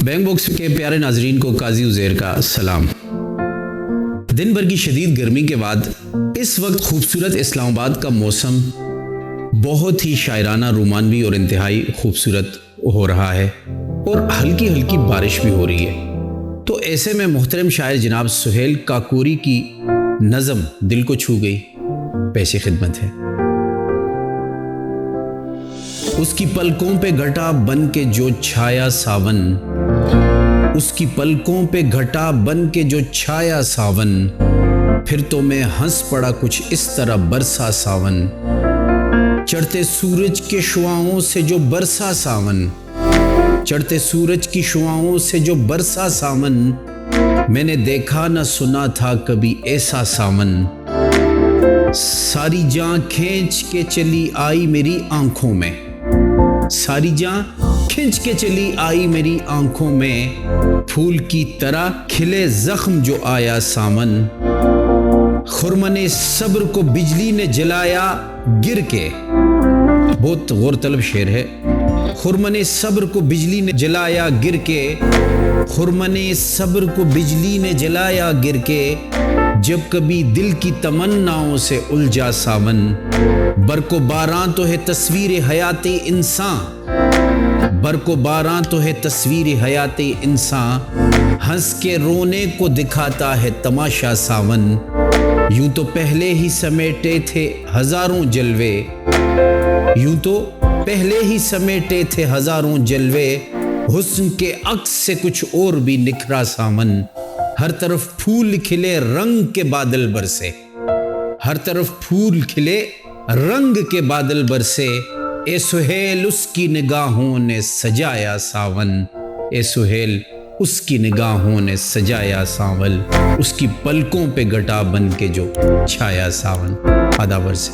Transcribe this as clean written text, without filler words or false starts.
Being box کے پیارے ناظرین کو قاضی عزیر کا سلام۔ دن بھر کی شدید گرمی کے بعد اس وقت خوبصورت اسلام آباد کا موسم بہت ہی شاعرانہ، رومانوی اور انتہائی خوبصورت ہو رہا ہے اور ہلکی ہلکی بارش بھی ہو رہی ہے۔ تو ایسے میں محترم شاعر جناب سہیل کاکوری کی نظم دل کو چھو گئی، پیش خدمت ہے۔ اس کی پلکوں پہ گھٹا بن کے جو چھایا ساون، اس کی پلکوں پہ گھٹا بن کے جو چھایا ساون، پھر تو میں ہنس پڑا کچھ اس طرح برسا ساون، چڑھتے سورج کے شعاعوں سے جو برسا ساون، چڑھتے سورج کی شعاعوں سے جو برسا ساون، میں نے دیکھا نہ سنا تھا کبھی ایسا ساون، ساری جاں کھینچ کے چلی آئی میری آنکھوں میں، ساری جاں کھینچ کے چلی آئی میری آنکھوں میں، پھول کی طرح کھلے زخم جو آیا سامن، خرمن صبر کو بجلی نے جلایا گر کے، بہت غور طلب شعر ہے۔ خرمن صبر کو بجلی نے جلایا گر کے، خرمن صبر کو بجلی نے جلایا گر کے، جب کبھی دل کی تمناؤں سے الجھا ساون، برق و باراں تو ہے تصویر حیات انسان، برق و باراں تو ہے تصویر حیات انسان، ہنس کے رونے کو دکھاتا ہے تماشا ساون، یوں تو پہلے ہی سمیٹے تھے ہزاروں جلوے، یوں تو پہلے ہی سمیٹے تھے ہزاروں جلوے، حسن کے عکس سے کچھ اور بھی نکھرا سامن، ہر طرف پھول کھلے رنگ کے بادل برسے، ہر طرف پھول کھلے رنگ کے بادل برسے، اے سہیل اس کی نگاہوں نے سجایا ساون، اے سہیل اس کی نگاہوں نے سجایا ساون، اس کی پلکوں پہ گھٹا بن کے جو چھایا ساون۔ آداب سے